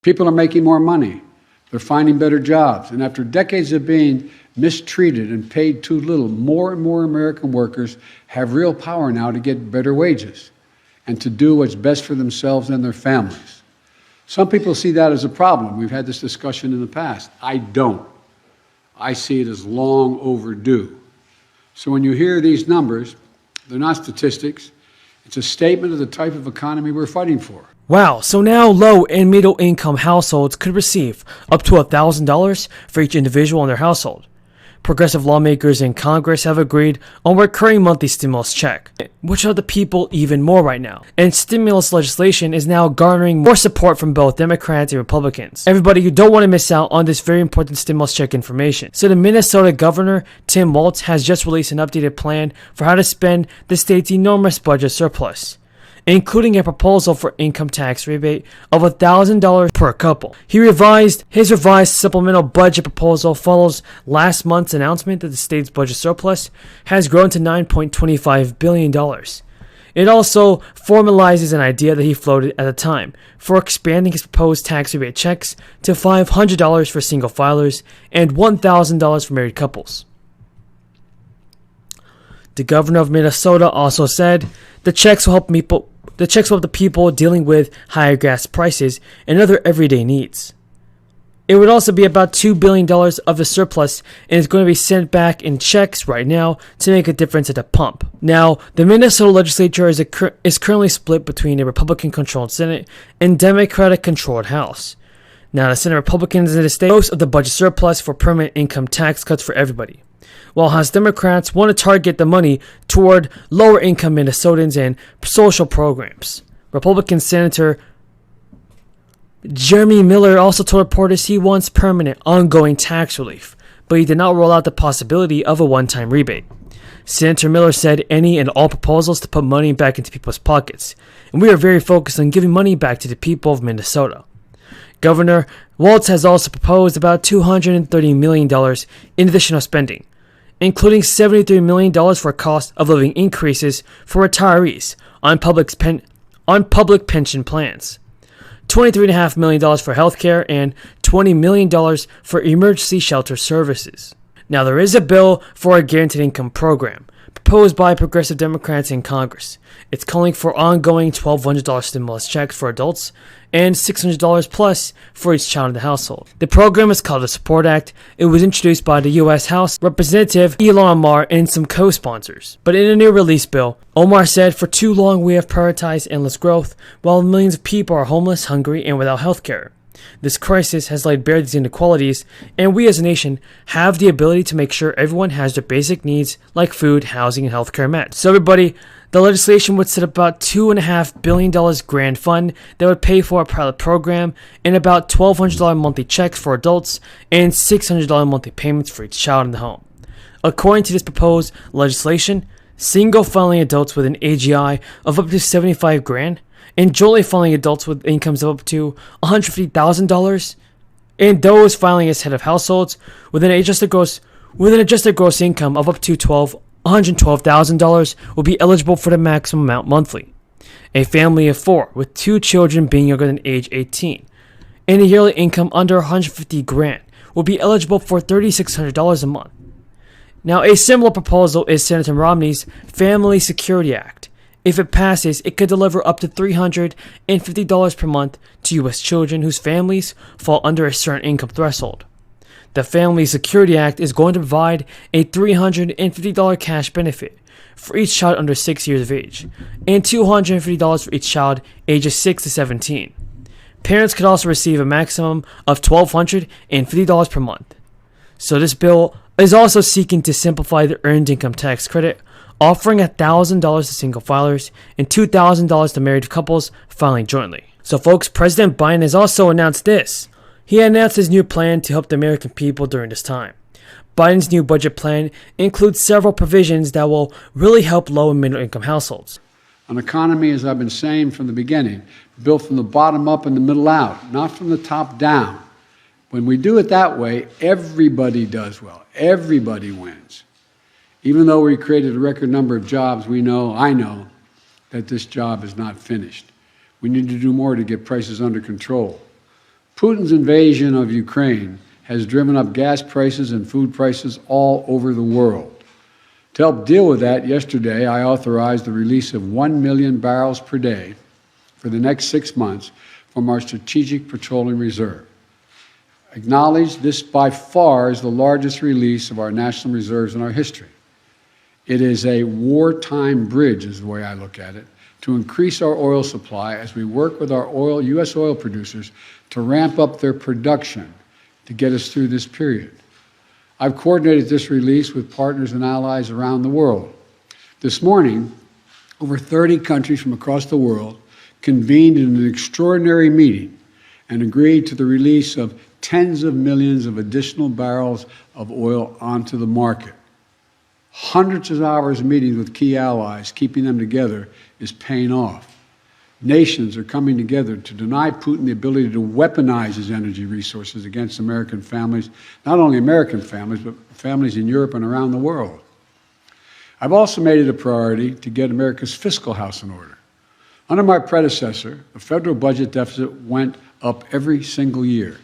People are making more money. They're finding better jobs. And after decades of being mistreated and paid too little, more and more American workers have real power now to get better wages and to do what's best for themselves and their families. Some people see that as a problem. We've had this discussion in the past. I don't. I see it as long overdue. So when you hear these numbers, they're not statistics. It's a statement of the type of economy we're fighting for. Wow, so now low and middle income households could receive up to $1,000 for each individual in their household. Progressive lawmakers in Congress have agreed on a recurring monthly stimulus check, which help the people even more right now. And stimulus legislation is now garnering more support from both Democrats and Republicans. Everybody, you don't want to miss out on this very important stimulus check information. So the Minnesota governor, Tim Walz, has just released an updated plan for how to spend the state's enormous budget surplus, including a proposal for income tax rebate of $1,000 per couple. His revised supplemental budget proposal follows last month's announcement that the state's budget surplus has grown to $9.25 billion. It also formalizes an idea that he floated at the time for expanding his proposed tax rebate checks to $500 for single filers and $1,000 for married couples. The governor of Minnesota also said the checks will help the people dealing with higher gas prices and other everyday needs. It would also be about $2 billion of the surplus, and it's going to be sent back in checks right now to make a difference at the pump. Now, the Minnesota legislature is currently split between a Republican-controlled Senate and Democratic-controlled House. Now, the Senate Republicans in the state most of the budget surplus for permanent income tax cuts for everybody, while House Democrats want to target the money toward lower-income Minnesotans and social programs. Republican Senator Jeremy Miller also told reporters he wants permanent, ongoing tax relief, but he did not rule out the possibility of a one-time rebate. Senator Miller said any and all proposals to put money back into people's pockets, and we are very focused on giving money back to the people of Minnesota. Governor Walz has also proposed about $230 million in additional spending, including $73 million for cost of living increases for retirees on public pension plans, $23.5 million for health care, and $20 million for emergency shelter services. Now, there is a bill for a guaranteed income program proposed by progressive Democrats in Congress. It's calling for ongoing $1,200 stimulus checks for adults and $600 plus for each child in the household. The program is called the Support Act. It was introduced by the U.S. House Representative Ilhan Omar and some co-sponsors. But in a new release bill, Omar said, "For too long we have prioritized endless growth while millions of people are homeless, hungry, and without health care. This crisis has laid bare these inequalities, and we as a nation have the ability to make sure everyone has their basic needs like food, housing, and healthcare met." So everybody, the legislation would set up about $2.5 billion grant fund that would pay for a pilot program and about $1,200 monthly checks for adults and $600 monthly payments for each child in the home. According to this proposed legislation, single filing adults with an AGI of up to $75,000 and jointly filing adults with incomes of up to $150,000, and those filing as head of households with an adjusted gross income of up to $112,000 will be eligible for the maximum amount monthly. A family of 4 with 2 children being younger than age 18 and a yearly income under $150,000 will be eligible for $3,600 a month. Now, a similar proposal is Senator Romney's Family Security Act. If it passes, it could deliver up to $350 per month to U.S. children whose families fall under a certain income threshold. The Family Security Act is going to provide a $350 cash benefit for each child under 6 years of age, and $250 for each child ages 6 to 17. Parents could also receive a maximum of $1,250 per month. So this bill is also seeking to simplify the earned income tax credit, offering $1,000 to single filers and $2,000 to married couples filing jointly. So folks, President Biden has also announced this. He announced his new plan to help the American people during this time. Biden's new budget plan includes several provisions that will really help low and middle income households. An economy, as I've been saying from the beginning, built from the bottom up and the middle out, not from the top down. When we do it that way, everybody does well. Everybody wins. Even though we created a record number of jobs, I know, that this job is not finished. We need to do more to get prices under control. Putin's invasion of Ukraine has driven up gas prices and food prices all over the world. To help deal with that, yesterday I authorized the release of 1 million barrels per day for the next 6 months from our Strategic Petroleum Reserve. Acknowledge this by far is the largest release of our national reserves in our history. It is a wartime bridge, is the way I look at it, to increase our oil supply as we work with our U.S. oil producers to ramp up their production to get us through this period. I've coordinated this release with partners and allies around the world. This morning, over 30 countries from across the world convened in an extraordinary meeting and agreed to the release of tens of millions of additional barrels of oil onto the market. Hundreds of hours of meetings with key allies, keeping them together, is paying off. Nations are coming together to deny Putin the ability to weaponize his energy resources against American families, not only American families, but families in Europe and around the world. I've also made it a priority to get America's fiscal house in order. Under my predecessor, the federal budget deficit went up every single year.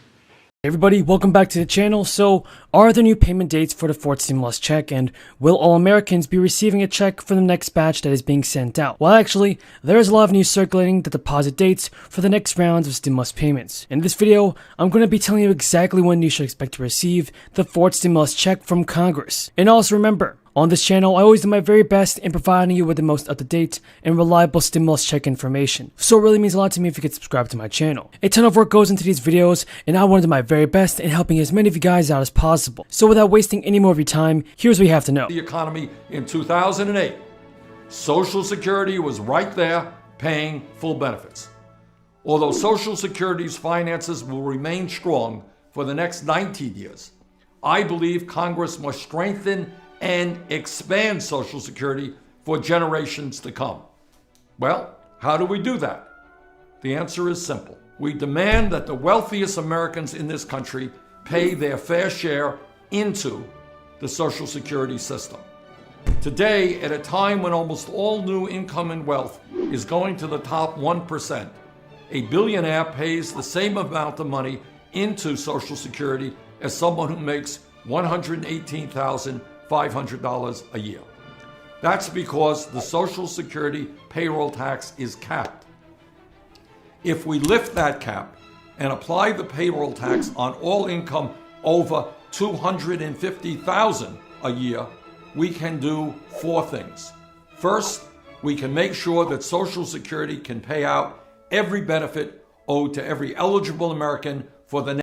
Hey everybody, welcome back to the channel. So, are there new payment dates for the fourth stimulus check, and will all Americans be receiving a check for the next batch that is being sent out? Well, actually, there is a lot of news circulating the deposit dates for the next rounds of stimulus payments. In this video, I'm going to be telling you exactly when you should expect to receive the fourth stimulus check from Congress. And also remember, on this channel, I always do my very best in providing you with the most up-to-date and reliable stimulus check information. So it really means a lot to me if you could subscribe to my channel. A ton of work goes into these videos, and I want to do my very best in helping as many of you guys out as possible. So without wasting any more of your time, here's what you have to know. The economy in 2008, Social Security was right there paying full benefits. Although Social Security's finances will remain strong for the next 19 years, I believe Congress must strengthen and expand Social Security for generations to come. Well, how do we do that? The answer is simple. We demand that the wealthiest Americans in this country pay their fair share into the Social Security system. Today, at a time when almost all new income and wealth is going to the top 1%, a billionaire pays the same amount of money into Social Security as someone who makes $118,500 a year. That's because the Social Security payroll tax is capped. If we lift that cap and apply the payroll tax on all income over $250,000 a year, we can do 4 things. First, we can make sure that Social Security can pay out every benefit owed to every eligible American for the